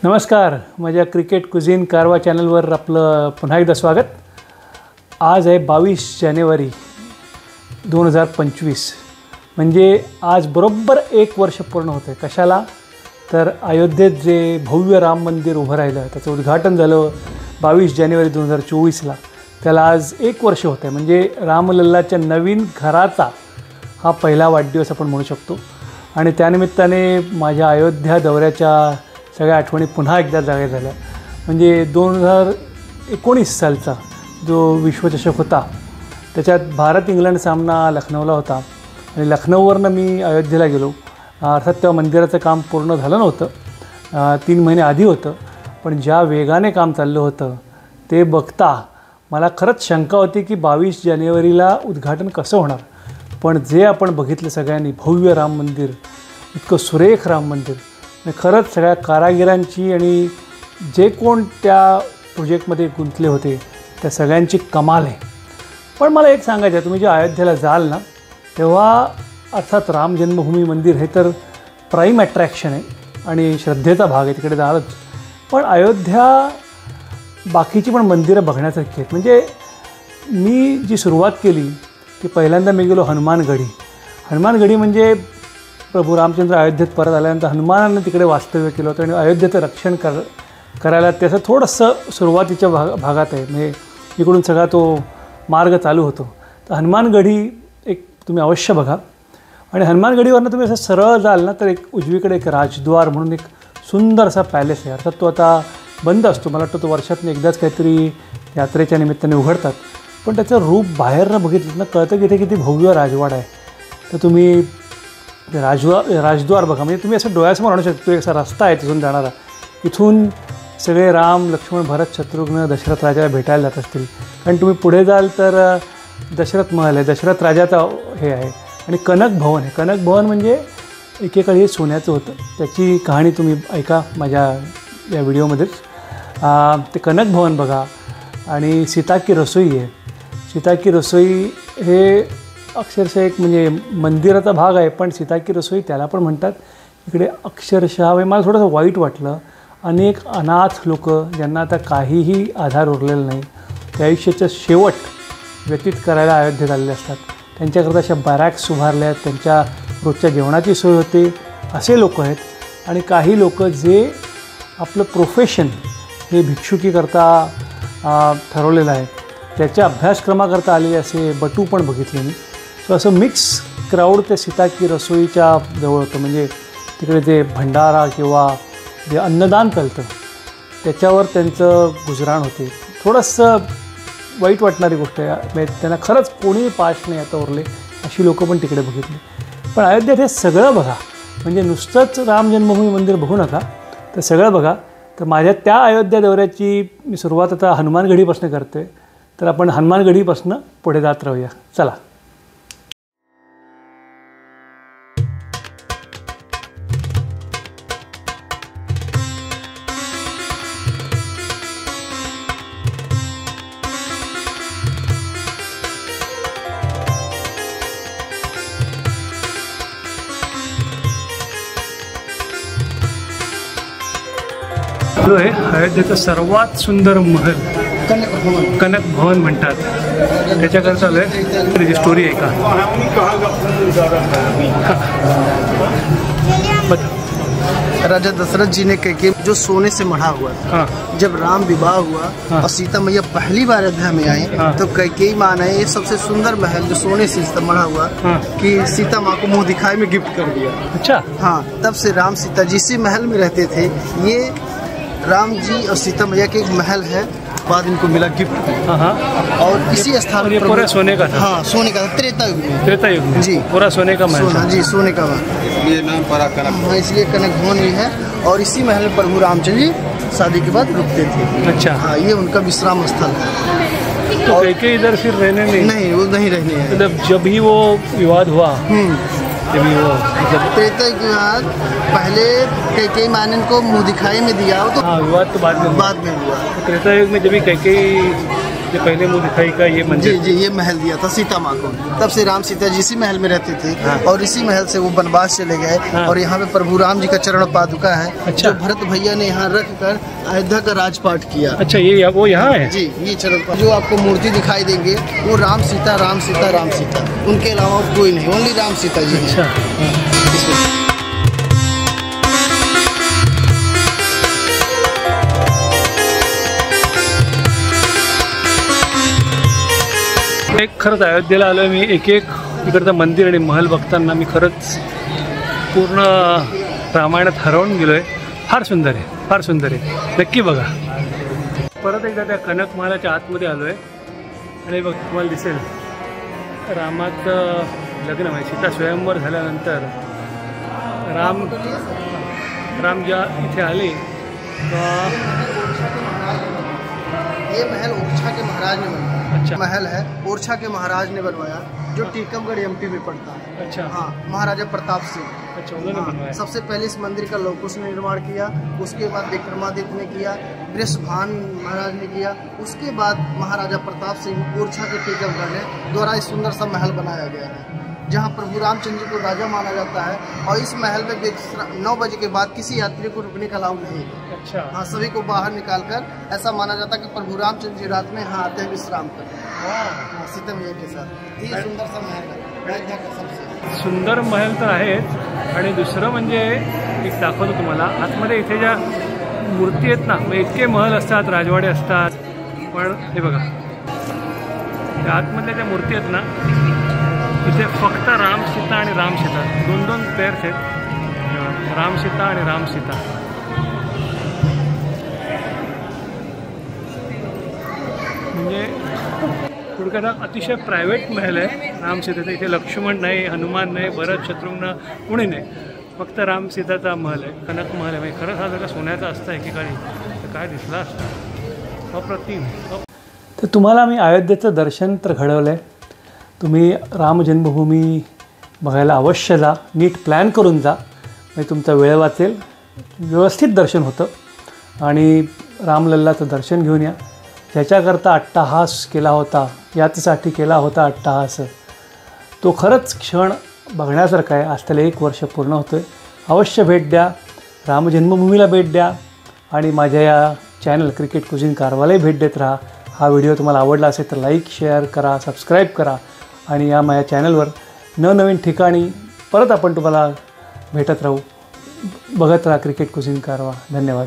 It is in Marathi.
नमस्कार, माझ्या क्रिकेट कुझिन कारवा चॅनलवर आपलं पुन्हा एकदा स्वागत. आज आहे 22 जानेवारी 2025. म्हणजे आज बरोबर 1 वर्ष पूर्ण होतं आहे. कशाला? तर अयोध्येत जे भव्य राम मंदिर उभं राहिलं त्याचं उद्घाटन झालं 22 जानेवारी 2024ला. त्याला आज 1 वर्ष होतं आहे. म्हणजे रामलल्लाच्या नवीन घराचा हा पहिला वाढदिवस आपण म्हणू शकतो. आणि त्यानिमित्ताने माझ्या अयोध्या दौऱ्याच्या सगळ्या आठवणी पुन्हा एकदा जाग्या झाल्या. म्हणजे 2019 सालचा जो विश्वचषक होता त्याच्यात भारत इंग्लंड सामना लखनौला होता आणि लखनौवरनं मी अयोध्येला गेलो. अर्थात तेव्हा मंदिराचं काम पूर्ण झालं नव्हतं, 3 महिने आधी होतं. पण ज्या वेगाने काम चाललं होतं ते बघता मला खरंच शंका होती की 22 जानेवारीला उद्घाटन कसं होणार. पण जे आपण बघितलं सगळ्यांनी, भव्य राम मंदिर, इतकं सुरेख राम मंदिर, खरंच सगळ्या कारागिरांची आणि जे कोण त्या प्रोजेक्टमध्ये गुंतले होते त्या सगळ्यांची कमाल आहे. पण मला एक सांगायचं आहे, तुम्ही जे अयोध्येला जाल ना तेव्हा अर्थात राम जन्मभूमी मंदिर हे तर प्राईम अट्रॅक्शन आहे आणि श्रद्धेचा भाग आहे, तिकडे जालच. पण अयोध्या बाकीची पण मंदिरं बघण्यासारखी आहेत. म्हणजे मी जी सुरुवात केली की पहिल्यांदा मी गेलो हनुमानगढी. हनुमानगढी म्हणजे प्रभू रामचंद्र अयोध्येत परत आल्यानंतर हनुमानानं तिकडे वास्तव्य केलं होतं आणि अयोध्येचं रक्षण करायला त्याचं थोडंसं सुरुवातीच्या भागात आहे. म्हणजे इकडून सगळा तो मार्ग चालू होतो. तर हनुमानगढी एक तुम्ही अवश्य बघा. आणि हनुमानगढीवरनं तुम्ही असं सरळ जाल ना तर एक उजवीकडे एक राजद्वार म्हणून एक सुंदर असा पॅलेस आहे. अर्थात तो आता बंद असतो, मला वाटतं तो वर्षातून एकदाच काहीतरी यात्रेच्या निमित्ताने उघडतात. पण त्याचं रूप बाहेरनं बघितलं ना कळतं की इथे किती भव्य राजवाडा आहे. तर तुम्ही राजद्वार बघा. म्हणजे तुम्ही असं डोळ्यासमोर आणू शकतो. एक असा रस्ता आहे तिथून जाणारा. इथून सगळे राम, लक्ष्मण, भरत, शत्रुघ्न, दशरथ राजाला भेटायला जात असतील. कारण तुम्ही पुढे जाल तर दशरथ महल आहे, दशरथ राजाचा हे आहे. आणि कनक भवन आहे. कनक भवन म्हणजे एकेकाळी हे सोन्याचं होतं. त्याची कहाणी तुम्ही ऐका माझ्या या व्हिडिओमध्येच. ते कनक भवन बघा. आणि सीता की रसोई आहे. सीता की रसोई हे अक्षरशः एक म्हणजे मंदिराचा भाग आहे, पण सीता की रसोई त्याला पण म्हणतात. इकडे अक्षरशः मला थोडंसं वाईट वाटलं. अनेक अनाथ लोक ज्यांना आता काहीही आधार उरलेला नाही, त्या आयुष्याचं शेवट व्यतीत करायला अयोध्येत आलेले असतात. त्यांच्याकरता अशा बॅरॅक्स उभारल्या आहेत, त्यांच्या रोजच्या जेवणाची सोय होते, असे लोक आहेत. आणि काही लोक जे आपलं प्रोफेशन हे भिक्षुकीकरता ठरवलेलं आहे, त्याच्या अभ्यासक्रमाकरता आलेले असे बटू पण बघितले मी. सो असं मिक्स क्राऊड त्या सीता की रसोईच्या जवळ होतं. म्हणजे तिकडे ते भंडारा किंवा जे अन्नदान चालतं त्याच्यावर त्यांचं गुजराण होते. थोडंसं वाईट वाटणारी गोष्ट आहे. म्हणजे त्यांना खरंच कोणीही पाश नाही आता उरले, अशी लोकं पण तिकडे बघितली. पण अयोध्येत हे सगळं बघा. म्हणजे नुसतंच राम जन्मभूमी मंदिर बघू नका, तर सगळं बघा. तर माझ्या त्या अयोध्या दौऱ्याची मी सुरुवात आता हनुमानगढीपासून करतो आहे. तर आपण हनुमानगढीपासून पुढे जात राहूया. चला. जो आहे अयोध्येचं सर्वात सुंदर महल कनक भवन म्हणतात. त्याच्याकरता आलो आहे. त्याची स्टोरी आहे का? राजा दशरथ जी ने कैकेयी जो सोने से मढ़ा हुआ था, जब राम विवाह हुआ और सीता मैया पहली बार अयोध्या में आई तो कैकेयी माँ ने ये सबसे सुंदर महल जो सोने से मढ़ा हुआ कि सीता माँ को मुंह दिखाई में गिफ्ट कर दिया. अच्छा. हाँ, तब से राम सीता जिस महल में रहते थे, ये राम जी और सीता मैया के एक महल है, बाद इनको मिला गिफ्ट. और इसी स्थान पर पूरा सोने का था. हाँ, सोने का था. त्रेता युग में. त्रेता युग में जी पूरा सोने का महल. जी, सोने का महल. ये नाम पड़ा कनक. हाँ, इसलिए कनक भवन भी है. और इसी महल में प्रभु रामचंद्र जी शादी के बाद रुकते थे. अच्छा. हाँ, ये उनका विश्राम स्थल है. तो कैकेयी इधर फिर रहने नहीं, वो नहीं रहने हैं. मतलब जब भी वो विवाद हुआ जब भी वो त्रेता के बाद पहले कैकेयी माँ ने इनको मुँह दिखाई में दिया. तो हाँ, विवाद तो बाद में हुआ. त्रेता युग में जब भी कैकेयी ये पहले मुझे दिखाई का ये मंदिर। जी ये महल दिया था सीता माँ को, तब से राम सीता जी इसी महल में रहते थे। और इसी महल से वो वनवास चले गए। और यहाँ पे प्रभु राम जी का चरण पादुका है। अच्छा। जो भरत भैया ने यहाँ रख कर अयोध्या का राजपाट किया। अच्छा, ये वो यहाँ है जी, ये चरण जो आपको मूर्ति दिखाई देंगे वो राम सीता राम सीता राम सीता, उनके अलावा कोई नहीं, ओनली राम सीता जी हैं। अच्छा, खरंच अयोध्येला आलो मी, एक इकडचं मंदिर आणि महल बघताना मी खरंच पूर्ण रामायणात हरवून गेलो आहे। फार सुंदर आहे, फार सुंदर आहे, नक्की बघा। परत एकदा त्या कनक महालाच्या आतमध्ये आलो आहे आणि बघ तुम्हाला दिसेल रामाचं लग्न म्हणजे सीता स्वयंवर झाल्यानंतर राम ज्या इथे आले ये महल ओरछा के महाराज ने बनवाया। अच्छा। महल है ओरछा के महाराज ने बनवाया, जो टीकमगढ़ एमपी में पड़ता है। अच्छा। हाँ, महाराजा प्रताप सिंह। अच्छा, उन्होंने बनवाया। सबसे पहले इस मंदिर का लवकुश ने निर्माण किया, उसके बाद विक्रमादित्य ने किया, वृषभान महाराज ने किया, उसके बाद महाराजा प्रताप सिंह ओरछा के टीकमगढ़ ने द्वारा इस सुंदर सा महल बनाया गया है, जहाँ प्रभु रामचंद्र जी को राजा माना जाता है। और इस महल में 9 बजे के बाद किसी यात्री को रुकने का अलाउ नहीं है। अच्छा। हाँ, सभी को बाहर निकालकर ऐसा माना जाता है कि प्रभु रामचंद्र जी रात में यहाँ आते हैं विश्राम करते हैं सीता मैया के साथ। ये सुंदर सा महल है अयोध्या का सबसे सुंदर महल तर आहेच। आणि दुसरं म्हणजे एक दाखवतो तुम्हाला, आतमध्ये इथे ज्या मूर्ती आहेत ना, मग इतके महल असतात, राजवाडे असतात, पण हे बघा त्या आतमधल्या ज्या मूर्ती आहेत ना, इथे फक्त राम सीता आणि राम सीता, दोन पेअर्स आहेत, राम सीता आणि राम सीता। म्हणजे थोडक्यात अतिशय प्रायव्हेट महल आहे राम सीतेचा। इथे लक्ष्मण नाही, हनुमान नाही, भरत शत्रुघ्न कोणी नाही, फक्त राम सीताचा महल आहे, कनक महल आहे। म्हणजे खरंच हा जर का सोन्याचा असता एकेकाळी तर काय दिसला असता, अप्रतिम। तर तुम्हाला मी अयोध्येचं दर्शन तर घडवलं आहे, तुम्ही राम जन्मभूमी बघायला अवश्य जा, नीट प्लॅन करून जा, म्हणजे तुमचा वेळ वाचेल, व्यवस्थित दर्शन होतं आणि रामलल्लाचं दर्शन घेऊन या। ज्याच्याकरता अट्टहास केला होता, याच्यासाठी केला होता अट्टहास, तो खरंच क्षण बघण्यासारखा आहे। आज त्याला 1 वर्ष पूर्ण होतं आहे। अवश्य भेट द्या, राम जन्मभूमीला भेट द्या आणि माझ्या या चॅनल क्रिकेट कुझिन कारवालाही भेट देत राहा। हा व्हिडिओ तुम्हाला आवडला असेल तर लाईक शेअर करा, सबस्क्राईब करा आणि या माझ्या चॅनलवर नवनवीन ठिकाणी परत आपण तुम्हाला भेटत राहू। बघत राहा क्रिकेट कुझिन कारवा। धन्यवाद।